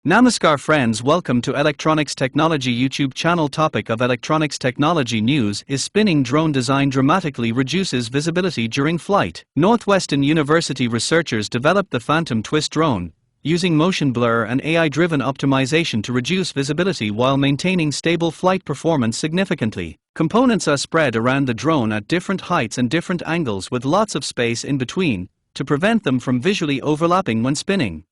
Namaskar friends, welcome to Electronics Technology YouTube channel. Topic of electronics technology news is spinning drone design dramatically reduces visibility during flight. Northwestern University researchers developed the Phantom Twist drone, using motion blur and AI-driven optimization to reduce visibility while maintaining stable flight performance significantly. Components are spread around the drone at different heights and different angles with lots of space in between, to prevent them from visually overlapping when spinning.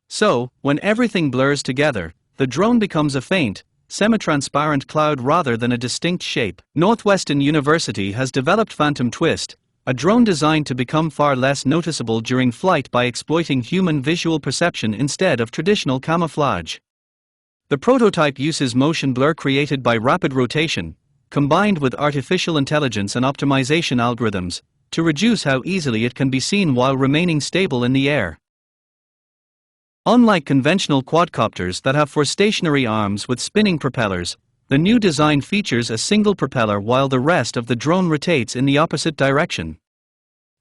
So, when everything blurs together, the drone becomes a faint, semi-transparent cloud rather than a distinct shape. Northwestern University has developed Phantom Twist, a drone designed to become far less noticeable during flight by exploiting human visual perception instead of traditional camouflage. The prototype uses motion blur created by rapid rotation, combined with artificial intelligence and optimization algorithms, to reduce how easily it can be seen while remaining stable in the air. Unlike conventional quadcopters that have four stationary arms with spinning propellers, the new design features a single propeller while the rest of the drone rotates in the opposite direction.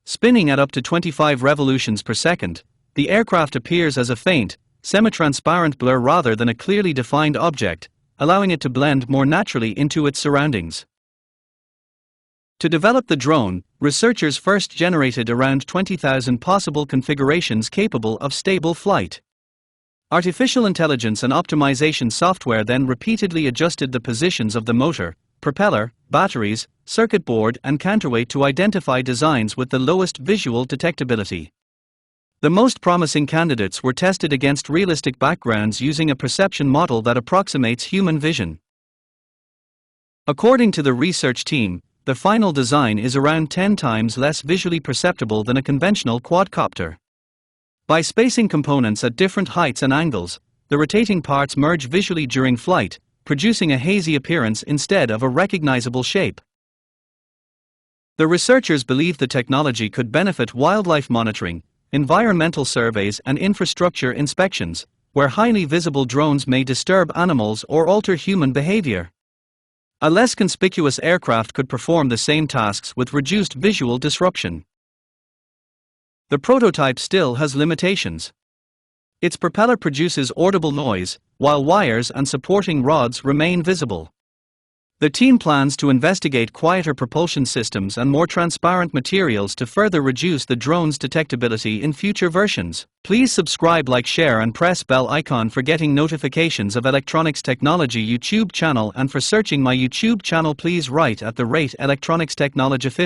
Spinning at up to 25 revolutions per second, the aircraft appears as a faint, semi-transparent blur rather than a clearly defined object, allowing it to blend more naturally into its surroundings. To develop the drone, researchers first generated around 20,000 possible configurations capable of stable flight. Artificial intelligence and optimization software then repeatedly adjusted the positions of the motor, propeller, batteries, circuit board and counterweight to identify designs with the lowest visual detectability. The most promising candidates were tested against realistic backgrounds using a perception model that approximates human vision. According to the research team, the final design is around 10 times less visually perceptible than a conventional quadcopter. By spacing components at different heights and angles, the rotating parts merge visually during flight, producing a hazy appearance instead of a recognizable shape. The researchers believe the technology could benefit wildlife monitoring, environmental surveys and infrastructure inspections, where highly visible drones may disturb animals or alter human behavior. A less conspicuous aircraft could perform the same tasks with reduced visual disruption. The prototype still has limitations. Its propeller produces audible noise, while wires and supporting rods remain visible. The team plans to investigate quieter propulsion systems and more transparent materials to further reduce the drone's detectability in future versions. Please subscribe, like, share and press bell icon for getting notifications of Electronics Technology YouTube channel, and for searching my YouTube channel please write @electronics technology 50.